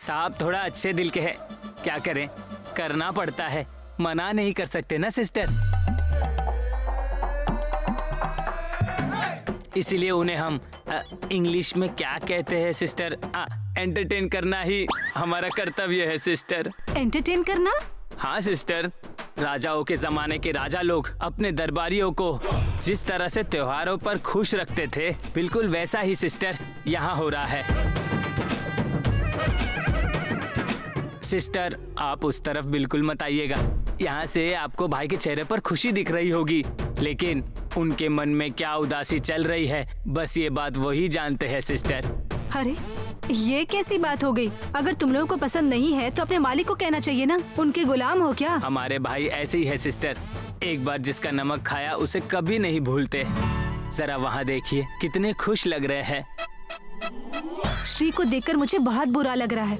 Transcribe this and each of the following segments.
साहब थोड़ा अच्छे दिल के हैं, क्या करें, करना पड़ता है, मना नहीं कर सकते ना सिस्टर। इसीलिए उन्हें हम इंग्लिश में क्या कहते हैं सिस्टर, एंटरटेन करना ही हमारा कर्तव्य है सिस्टर। एंटरटेन करना? हाँ सिस्टर, राजाओं के जमाने के राजा लोग अपने दरबारियों को जिस तरह से त्योहारों पर खुश रखते थे, बिल्कुल वैसा ही सिस्टर यहाँ हो रहा है। सिस्टर आप उस तरफ बिल्कुल मत आइएगा, यहाँ से आपको भाई के चेहरे पर खुशी दिख रही होगी, लेकिन उनके मन में क्या उदासी चल रही है, बस ये बात वही जानते हैं सिस्टर। अरे ये कैसी बात हो गई? अगर तुम लोगों को पसंद नहीं है तो अपने मालिक को कहना चाहिए ना, उनके गुलाम हो क्या? हमारे भाई ऐसे ही है सिस्टर, एक बार जिसका नमक खाया उसे कभी नहीं भूलते। जरा वहाँ देखिए कितने खुश लग रहे हैं। श्री को देखकर मुझे बहुत बुरा लग रहा है,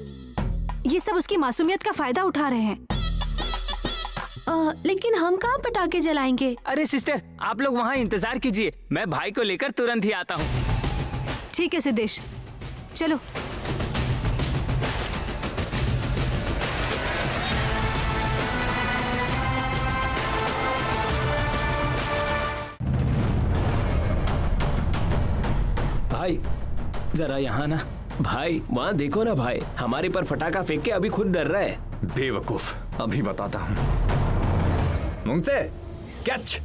ये सब उसकी मासूमियत का फायदा उठा रहे हैं। लेकिन हम कहाँ पटाखे जलाएंगे? अरे सिस्टर आप लोग वहाँ इंतजार कीजिए, मैं भाई को लेकर तुरंत ही आता हूँ। ठीक है सिद्धेश, चलो। भाई जरा यहाँ ना। भाई वहाँ देखो ना भाई, हमारे पर फटाका फेंक के अभी खुद डर रहा है। बेवकूफ, अभी बताता हूँ। मुंगसे कैच।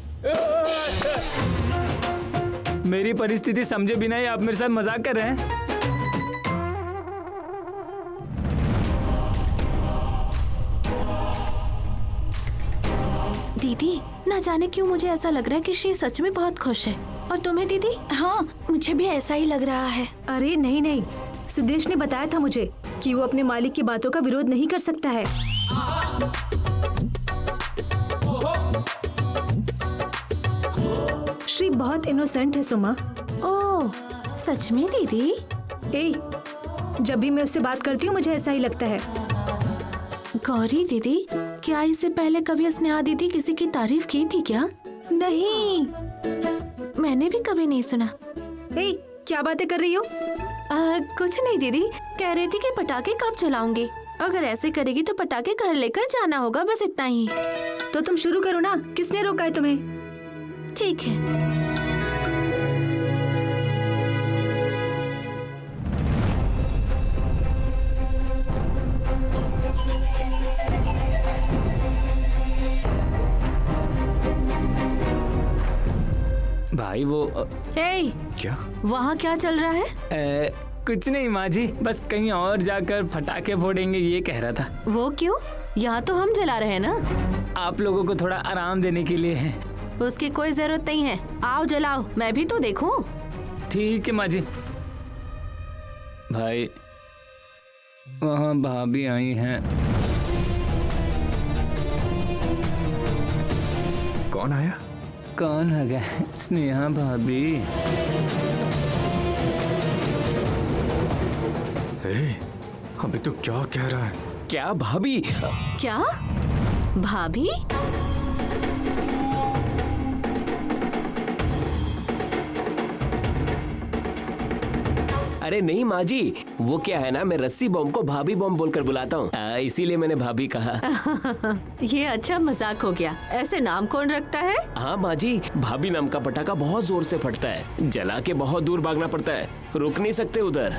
मेरी परिस्थिति समझे बिना ही आप मेरे साथ मजाक कर रहे हैं। दीदी ना जाने क्यों मुझे ऐसा लग रहा है कि श्री सच में बहुत खुश है। और तुम्हें दीदी? हाँ मुझे भी ऐसा ही लग रहा है। अरे नहीं नहीं, सिद्धेश ने बताया था मुझे कि वो अपने मालिक की बातों का विरोध नहीं कर सकता है। श्री बहुत इनोसेंट है सुमा। ओह सच में दीदी? ए, जब भी मैं उससे बात करती हूँ मुझे ऐसा ही लगता है। गौरी दीदी, क्या इससे पहले कभी स्नेहा दीदी किसी की तारीफ की थी क्या? नहीं, मैंने भी कभी नहीं सुना। ए, क्या बातें कर रही हो? कुछ नहीं दीदी, कह रही थी कि पटाखे कब चलाऊंगी। अगर ऐसे करेगी तो पटाखे घर लेकर जाना होगा, बस इतना ही। तो तुम शुरू करो ना, किसने रोका है तुम्हें? ठीक है। भाई वो क्या? वहाँ क्या चल रहा है? कुछ नहीं माँ जी, बस कहीं और जाकर पटाखे फोड़ेंगे ये कह रहा था। वो क्यों? यहाँ तो हम जला रहे हैं ना। आप लोगों को थोड़ा आराम देने के लिए है। उसकी कोई जरूरत नहीं है, आओ जलाओ, मैं भी तो देखूं। ठीक है माँ जी। भाई वहाँ भाभी आई हैं। कौन आया? कौन है गया? स्नेहा भाभी। अभी तो क्या कह रहा है? क्या भाभी? क्या भाभी? अरे नहीं माँ जी, वो क्या है ना, मैं रस्सी बम को भाभी बम बोलकर बुलाता हूँ, इसीलिए मैंने भाभी कहा। ये अच्छा मजाक हो गया। ऐसे नाम कौन रखता है? हाँ माँ जी, भाभी नाम का पटाखा बहुत जोर से फटता है, जला के बहुत दूर भागना पड़ता है, रुक नहीं सकते उधर।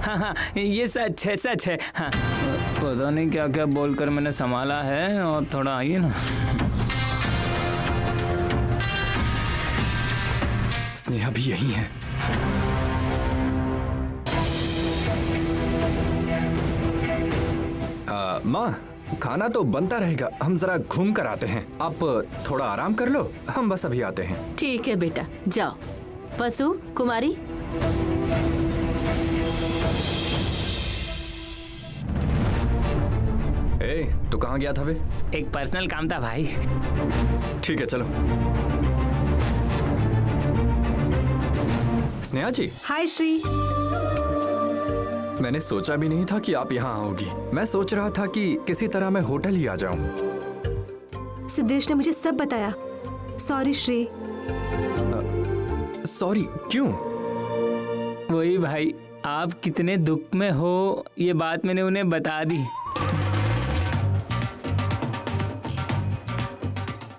हाँ हाँ ये सच है, सच है। हाँ पता नहीं क्या क्या बोलकर मैंने संभाला है। और थोड़ा आइए ना। स्नेहा भी यही है। माँ खाना तो बनता रहेगा, हम जरा घूम कर आते हैं। आप थोड़ा आराम कर लो, हम बस अभी आते हैं। ठीक है बेटा, जाओ। पशु कुमारी, तू कहाँ गया था बे? एक पर्सनल काम था भाई। ठीक है चलो। स्नेहा जी। हाय श्री। मैंने सोचा भी नहीं था कि आप यहाँ आओगी। मैं सोच रहा था कि किसी तरह मैं होटल ही आ जाऊं। सिद्धेश ने मुझे सब बताया। सॉरी श्री। सॉरी क्यों? वही भाई, आप कितने दुख में हो ये बात मैंने उन्हें बता दी।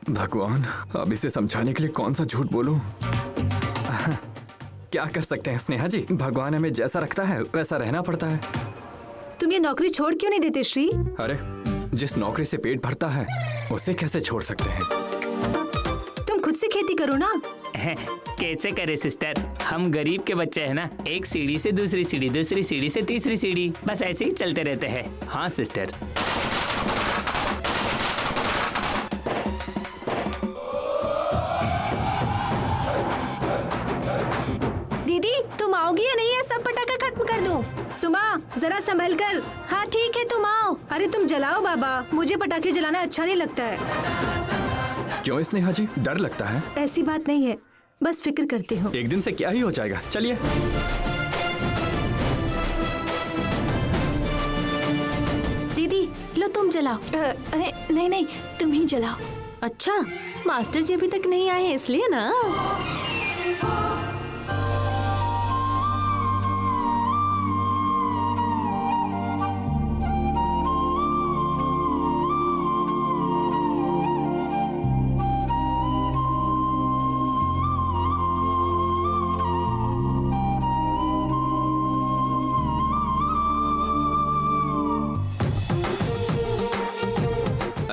भगवान, अब इसे समझाने के लिए कौन सा झूठ बोलूं? क्या कर सकते हैं स्नेहा जी, भगवान हमें जैसा रखता है वैसा रहना पड़ता है। तुम ये नौकरी छोड़ क्यों नहीं देते श्री? अरे, जिस नौकरी से पेट भरता है उसे कैसे छोड़ सकते हैं? तुम खुद से खेती करो ना। कैसे करे सिस्टर, हम गरीब के बच्चे हैं ना। एक सीढ़ी से दूसरी सीढ़ी, दूसरी सीढ़ी से तीसरी सीढ़ी, बस ऐसे ही चलते रहते हैं। हाँ सिस्टर। दीदी तुम आओगी या नहीं? ये सब पटाखे खत्म कर दूं? सुमा, जरा संभल कर। हाँ ठीक है, तुम आओ। अरे तुम जलाओ बाबा, मुझे पटाखे जलाना अच्छा नहीं लगता है। क्यों स्नेहा जी, डर लगता है? ऐसी बात नहीं है, बस फिक्र करती हूँ। एक दिन से क्या ही हो जाएगा, चलिए। दीदी लो तुम जलाओ। अरे नहीं नहीं, तुम ही जलाओ। अच्छा, मास्टर जी अभी तक नहीं आए हैं इसलिए ना।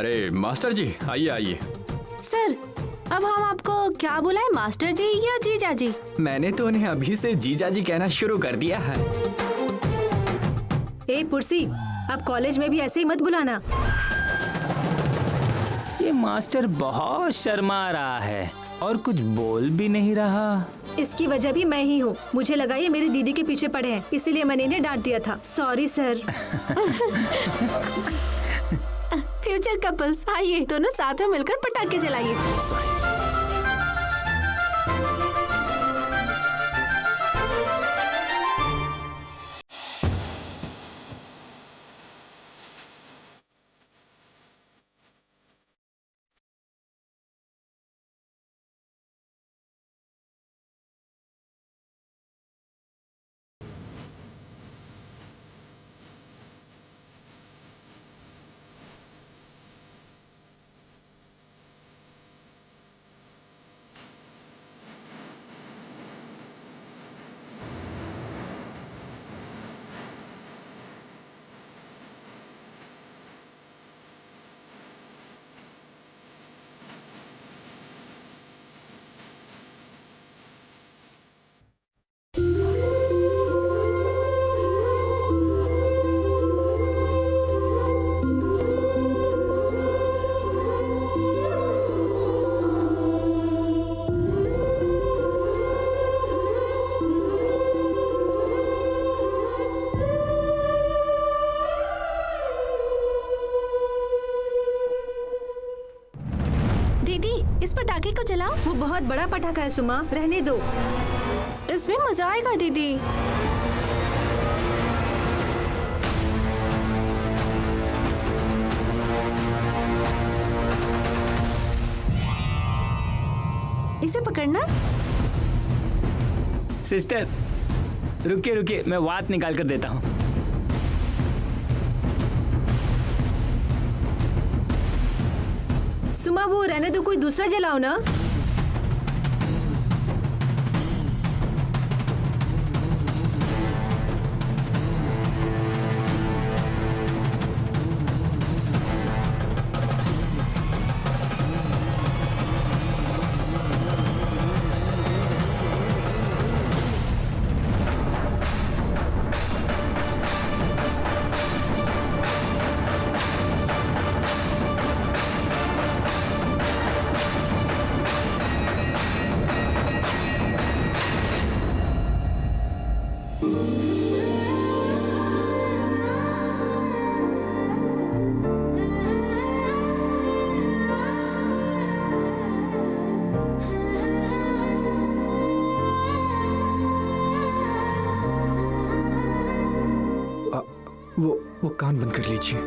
अरे मास्टर जी, आइए आइए। सर, अब हम आपको क्या बुलाएं, मास्टर जी या जीजा जी? मैंने तो उन्हें अभी से जीजा जी कहना शुरू कर दिया है। ए पुरसी, अब कॉलेज में भी ऐसे ही मत बुलाना। ये मास्टर बहुत शर्मा रहा है और कुछ बोल भी नहीं रहा। इसकी वजह भी मैं ही हूँ। मुझे लगा ये मेरी दीदी के पीछे पड़े हैं, इसीलिए मैंने इन्हें डांट दिया था। Sorry sir. फ्यूचर कपल्स, आइए दोनों साथ में मिलकर पटाखे जलाइए। इस पटाखे को जलाओ। वो बहुत बड़ा पटाखा है सुमा, रहने दो। इसमें मजा आएगा दीदी। इसे पकड़ना। सिस्टर रुकिए रुकिए, मैं वात निकाल कर देता हूँ। सुमा वो रहने दो, कोई दूसरा जलाओ ना। वो कान बंद कर लीजिए।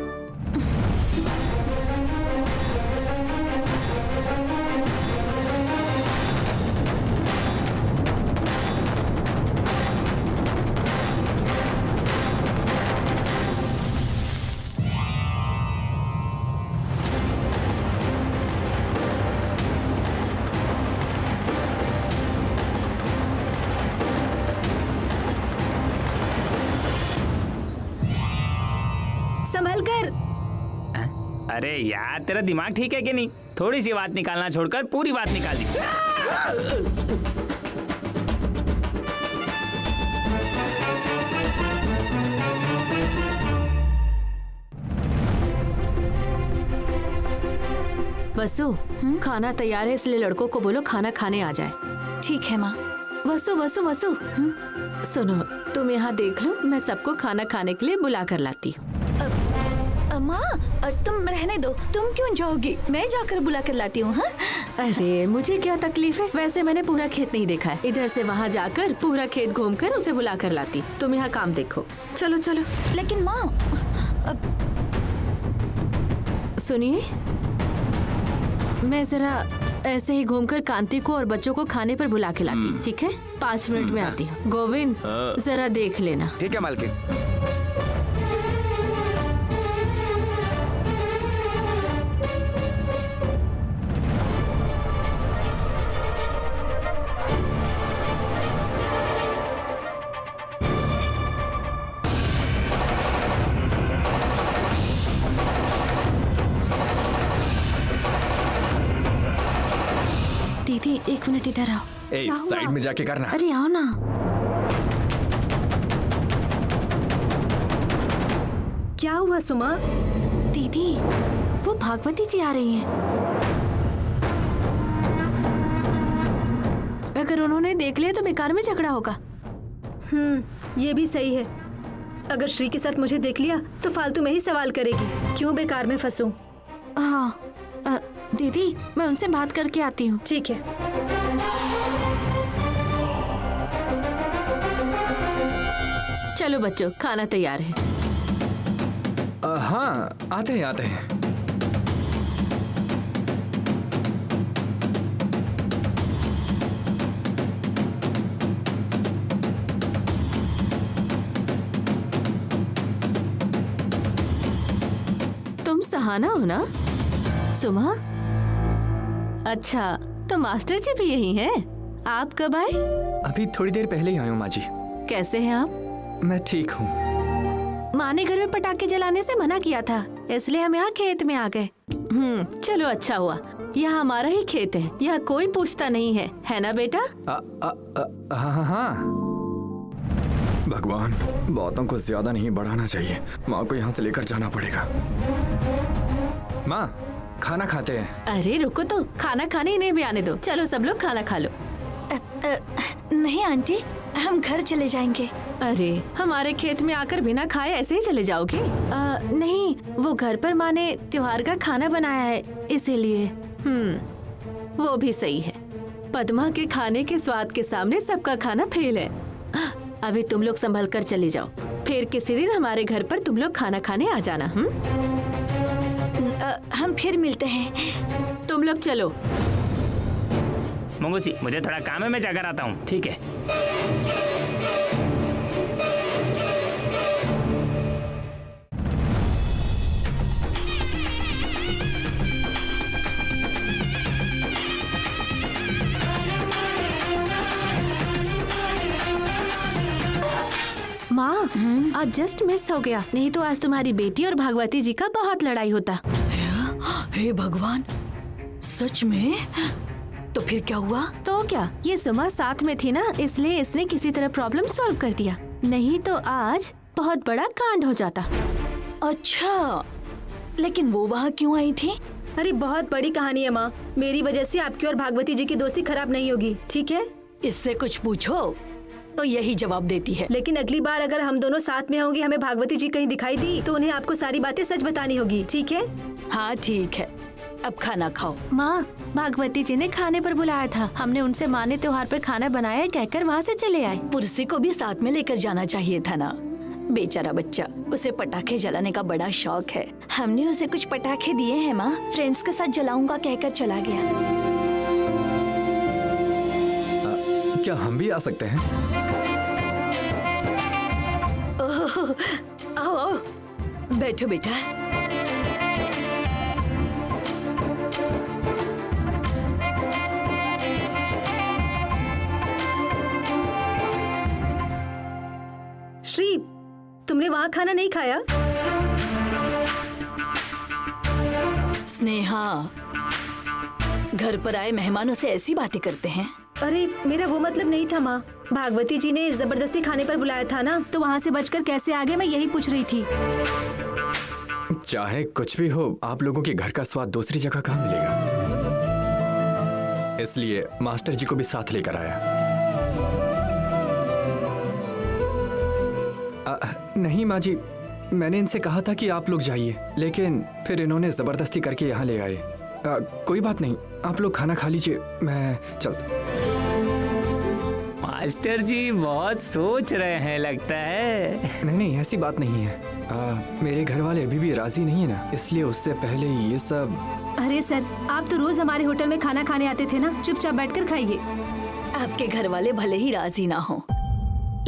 अरे यार तेरा दिमाग ठीक है कि नहीं? थोड़ी सी बात निकालना छोड़कर पूरी बात निकाल दी। वसु, खाना तैयार है, इसलिए लड़कों को बोलो खाना खाने आ जाए। ठीक है माँ। वसु वसु वसु, सुनो, तुम यहाँ देख लो, मैं सबको खाना खाने के लिए बुला कर लाती हूँ। माँ तुम रहने दो, तुम क्यों जाओगी? मैं जाकर बुला कर लाती हूँ। हाँ, अरे मुझे क्या तकलीफ है, वैसे मैंने पूरा खेत नहीं देखा है, इधर से वहाँ जाकर पूरा खेत घूमकर उसे बुला कर लाती। तुम यहाँ काम देखो, चलो चलो। लेकिन माँ सुनिए, मैं जरा ऐसे ही घूमकर कांति को और बच्चों को खाने पर बुला के लाती, ठीक है? 5 मिनट में आती हूँ। गोविंद जरा देख लेना। ठीक है मालकिन। दीदी 1 मिनट इधर आओ। ए, क्या हुआ? साइड में जाके करना। अरे आओ ना। क्या हुआ सुमा? दीदी वो भागवती जी आ रही हैं। अगर उन्होंने देख लिया तो बेकार में झगड़ा होगा। ये भी सही है। अगर श्री के साथ मुझे देख लिया तो फालतू में ही सवाल करेगी, क्यों बेकार में फंसूं? हाँ दीदी, मैं उनसे बात करके आती हूँ। ठीक है। चलो बच्चों, खाना तैयार है। हाँ, आते हैं आते हैं। तुम सहाना हो ना? सुमा? अच्छा, तो मास्टर जी भी यही हैं? आप कब आए? अभी थोड़ी देर पहले ही आया हूँ माँ जी। कैसे हैं आप? मैं ठीक हूँ। माँ ने घर में पटाखे जलाने से मना किया था, इसलिए हम यहाँ खेत में आ गए। चलो अच्छा हुआ, यहाँ हमारा ही खेत है, यहाँ कोई पूछता नहीं है ना बेटा? हाँ हाँ। भगवान, बातों को ज्यादा नहीं बढ़ाना चाहिए। माँ को यहाँ से लेकर जाना पड़ेगा। माँ, खाना खाते हैं। अरे रुको तो, खाना खाने इन्हें भी आने दो। चलो सब लोग खाना खा लो। नहीं आंटी, हम घर चले जाएंगे। अरे हमारे खेत में आकर बिना खाए ऐसे ही चले जाओगे? नहीं, वो घर पर माँ ने त्योहार का खाना बनाया है, इसीलिए। वो भी सही है। पद्मा के खाने के स्वाद के सामने सबका खाना फेल है। अभी तुम लोग संभल कर चले जाओ, फिर किसी दिन हमारे घर पर तुम लोग खाना खाने आ जाना। हम फिर मिलते हैं। तुम लोग चलो। मंगूसी, मुझे थोड़ा काम है, मैं जाकर आता हूँ। ठीक है। माँ, आज जस्ट मिस हो गया, नहीं तो आज तुम्हारी बेटी और भागवती जी का बहुत लड़ाई होता। हे भगवान, सच में? तो फिर क्या हुआ? तो क्या, ये सुमा साथ में थी ना, इसलिए इसने किसी तरह प्रॉब्लम सॉल्व कर दिया, नहीं तो आज बहुत बड़ा कांड हो जाता। अच्छा, लेकिन वो वहाँ क्यों आई थी? अरे बहुत बड़ी कहानी है माँ, मेरी वजह से आपकी और भागवती जी की दोस्ती खराब नहीं होगी, ठीक है? इससे कुछ पूछो तो यही जवाब देती है। लेकिन अगली बार अगर हम दोनों साथ में होंगे, हमें भागवती जी कहीं दिखाई दी तो उन्हें आपको सारी बातें सच बतानी होगी, ठीक है? हाँ ठीक है, अब खाना खाओ। माँ, भागवती जी ने खाने पर बुलाया था, हमने उनसे माँ ने त्योहार पर खाना बनाया है कहकर वहाँ से चले आए। पुरसी को भी साथ में लेकर जाना चाहिए था ना, बेचारा बच्चा, उसे पटाखे जलाने का बड़ा शौक है। हमने उसे कुछ पटाखे दिए हैं माँ, फ्रेंड्स के साथ जलाऊंगा कहकर चला गया। क्या हम भी आ सकते हैं? ओह, आओ आओ, बैठो बेटा। श्री, तुमने वहाँ खाना नहीं खाया? स्नेहा, घर पर आए मेहमानों से ऐसी बातें करते हैं? अरे मेरा वो मतलब नहीं था माँ। भागवती जी ने जबरदस्ती खाने पर बुलाया था ना, तो वहाँ से बचकर कैसे आ गए मैं यही पूछ रही थी। चाहे कुछ भी हो, आप लोगों के घर का स्वाद दूसरी जगह कहाँ मिलेगा, इसलिए मास्टर जी को भी साथ लेकर आया। नहीं माँ जी, मैंने इनसे कहा था कि आप लोग जाइए, लेकिन फिर इन्होंने जबरदस्ती करके यहाँ ले आए। कोई बात नहीं, आप लोग खाना खा लीजिए, मैं चलता। मास्टर जी बहुत सोच रहे हैं लगता है। नहीं, ऐसी बात नहीं है। मेरे घर वाले अभी भी राजी नहीं है ना, इसलिए उससे पहले ये सब। अरे सर, आप तो रोज हमारे होटल में खाना खाने आते थे ना, चुपचाप बैठकर खाइए। आपके घर वाले भले ही राजी ना हो,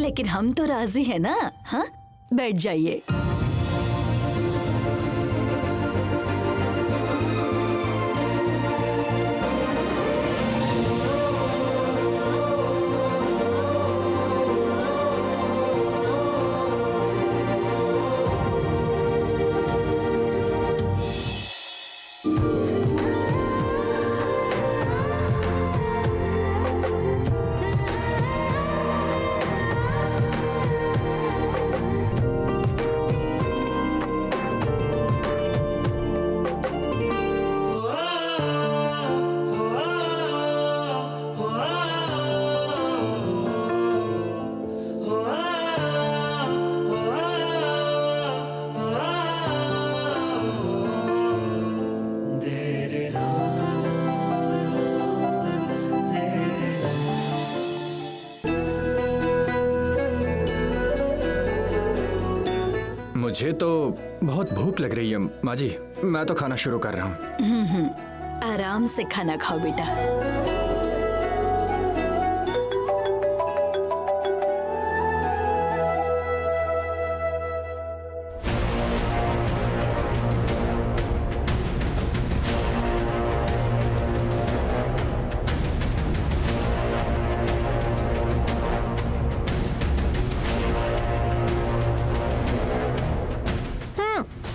लेकिन हम तो राजी है ना। हाँ, बैठ जाइए। मुझे तो बहुत भूख लग रही है माँ जी, मैं तो खाना शुरू कर रहा हूँ। आराम से खाना खाओ बेटा।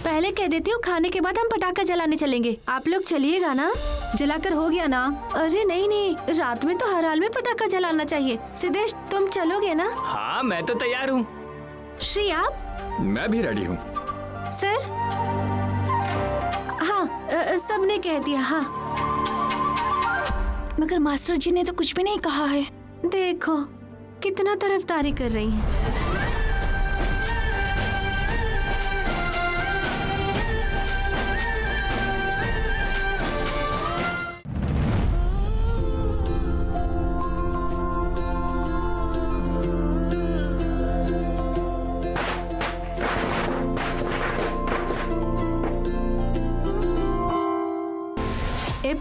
पहले कह देती हूँ, खाने के बाद हम पटाखा जलाने चलेंगे। आप लोग चलिएगा ना? जलाकर हो गया ना। अरे नहीं, रात में तो हर हाल में पटाखा जलाना चाहिए। सिद्धेश, तुम चलोगे ना? हाँ, मैं तो तैयार हूँ। श्री, आप? मैं भी रेडी हूँ। सर? हाँ, सबने कह दिया। हाँ, मगर मास्टर जी ने तो कुछ भी नहीं कहा है। देखो कितना तरफदारी कर रही हैं।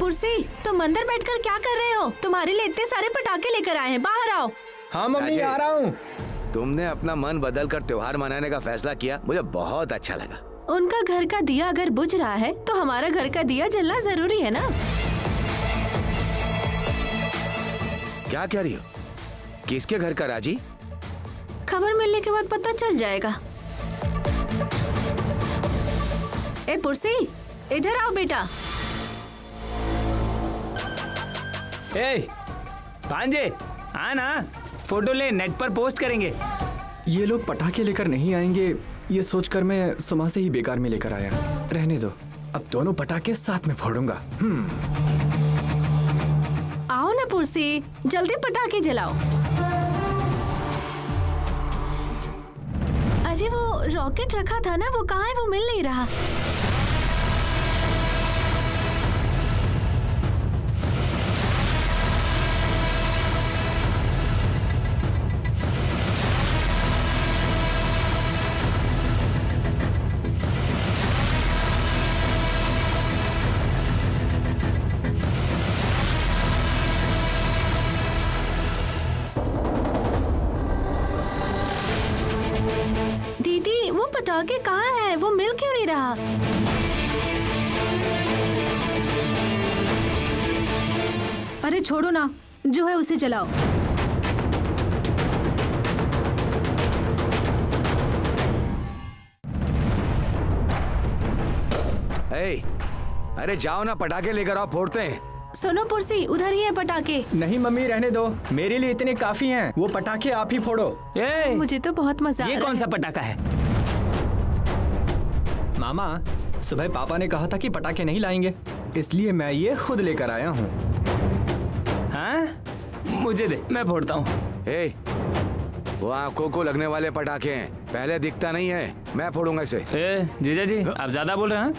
पुरसी, तुम अंदर बैठकर क्या कर रहे हो? तुम्हारे लिए इतने सारे पटाखे लेकर आए हैं, बाहर आओ। हाँ मम्मी, आ रहा हूँ। तुमने अपना मन बदलकर त्योहार मनाने का फैसला किया, मुझे बहुत अच्छा लगा। उनका घर का दिया अगर बुझ रहा है तो हमारा घर का दिया जलना जरूरी है ना। क्या कह रही हो? किसके घर का राजी? खबर मिलने के बाद पता चल जाएगा। ए पुरसी, इधर आओ बेटा। ए, भांजे, आना, फोटो ले, नेट पर पोस्ट करेंगे। ये लोग पटाखे लेकर नहीं आएंगे, ये सोचकर मैं सुबह से ही बेकार में लेकर आया। रहने दो, अब दोनों पटाखे साथ में फोड़ूंगा। आओ ना पुरसी, जल्दी पटाखे जलाओ। अरे वो रॉकेट रखा था ना, वो कहाँ है? वो मिल नहीं रहा। पटाखे कहाँ है? वो मिल क्यों नहीं रहा? अरे छोड़ो ना, जो है उसे जलाओ। अरे जाओ ना, पटाखे लेकर आओ, फोड़ते हैं। सुनो पुरसी, उधर ही है पटाखे। नहीं मम्मी, रहने दो, मेरे लिए इतने काफी हैं। वो पटाखे आप ही फोड़ो। ए, मुझे तो बहुत मजा आ ये रहा कौन है। सा पटाखा है? मामा, सुबह पापा ने कहा था कि पटाखे नहीं लाएंगे, इसलिए मैं ये खुद लेकर आया हूँ। हाँ? मुझे दे, मैं फोड़ता हूँ। ए, वो आंखों को लगने वाले पटाखे हैं, पहले दिखता नहीं है, मैं फोड़ूंगा इसे। ए, जीजा जी, आप ज्यादा बोल रहे हैं?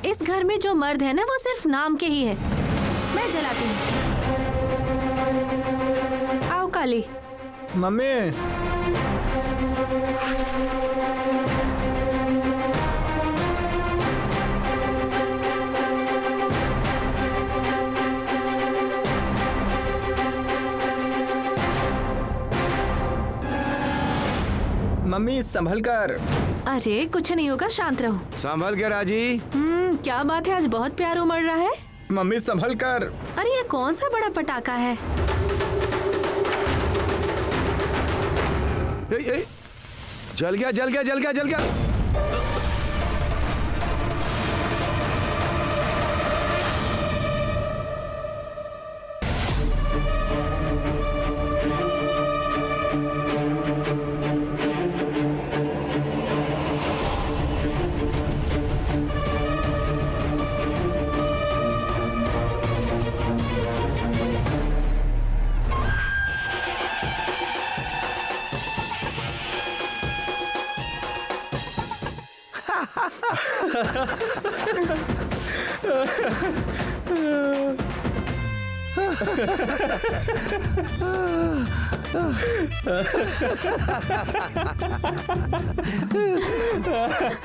इस घर में जो मर्द है ना, वो सिर्फ नाम के ही है। मैं जलाती हूँ। आओ काली। मम्मी, मम्मी संभल कर। अरे कुछ नहीं होगा, शांत रहो। संभल के राजी। क्या बात है, आज बहुत प्यार उमड़ रहा है। मम्मी संभल कर। अरे ये कौन सा बड़ा पटाखा है? ए, जल गया, जल गया, जल गया, जल गया।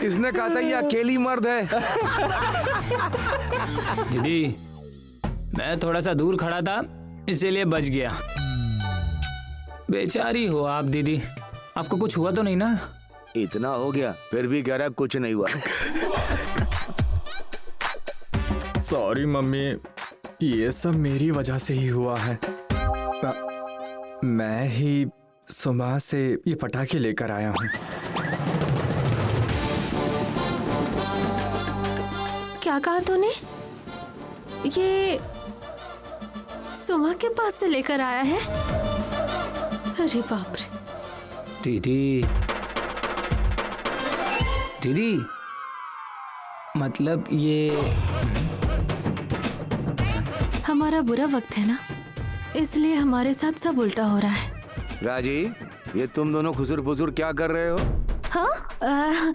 इसने कहा था ये अकेली मर्द है। दीदी, मैं थोड़ा सा दूर खड़ा था, इसीलिए बच गया। बेचारी हो आप दीदी, आपको कुछ हुआ तो नहीं ना? इतना हो गया, फिर भी कह रहा कुछ नहीं हुआ। सॉरी मम्मी, ये सब मेरी वजह से ही हुआ है। मैं ही सुबह से ये पटाखे लेकर आया हूँ। क्या कहा तूने? ये सुमा के पास से लेकर आया है? अरे बाप रे। दीदी, दीदी, मतलब ये हमारा बुरा वक्त है ना, इसलिए हमारे साथ सब उल्टा हो रहा है। राजी, ये तुम दोनों खुसुर फुसुर क्या कर रहे हो? हाँ,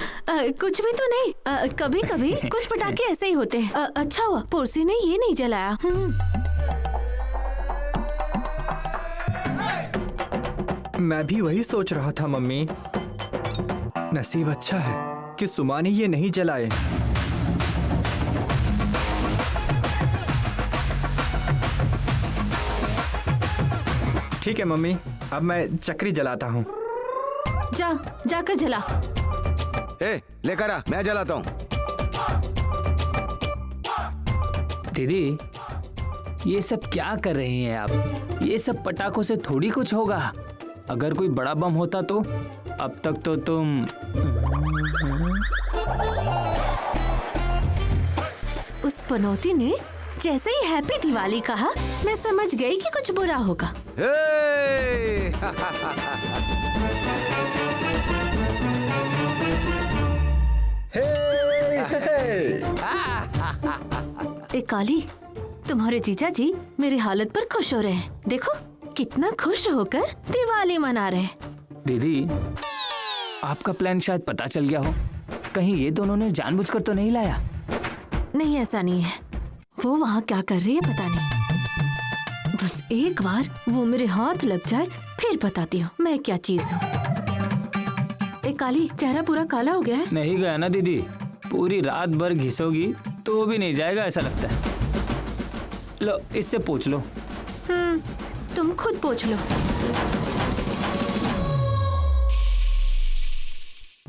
कुछ भी तो नहीं। कभी कभी कुछ पटाखे ऐसे ही होते हैं। अच्छा हुआ पुरसी ने ये नहीं जलाया। मैं भी वही सोच रहा था मम्मी। नसीब अच्छा है कि सुमा ने ये नहीं जलाए। ठीक है मम्मी, अब मैं चक्री जलाता हूँ। जाकर जला। ए, लेकर आ, मैं जलाता हूँ। दीदी, ये सब क्या कर रही हैं आप? ये सब पटाखों से थोड़ी कुछ होगा। अगर कोई बड़ा बम होता तो अब तक तो तुम उस पनौती ने जैसे ही हैप्पी दिवाली कहा, मैं समझ गई कि कुछ बुरा होगा। हे! ए काली, तुम्हारे जीजा जी मेरी हालत पर खुश हो रहे हैं। देखो कितना खुश होकर दिवाली मना रहे हैं। दीदी, आपका प्लान शायद पता चल गया हो। कहीं ये दोनों ने जानबूझकर तो नहीं लाया? नहीं, ऐसा नहीं है। वो वहाँ क्या कर रही है पता नहीं। बस एक बार वो मेरे हाथ लग जाए, फिर बताती हूँ मैं क्या चीज हूँ। ए काली, चेहरा पूरा काला हो गया है। नहीं गया ना दीदी, पूरी रात भर घिसोगी तो भी नहीं जाएगा ऐसा लगता है। लो, इससे पूछ लो। तुम खुद पूछ लो।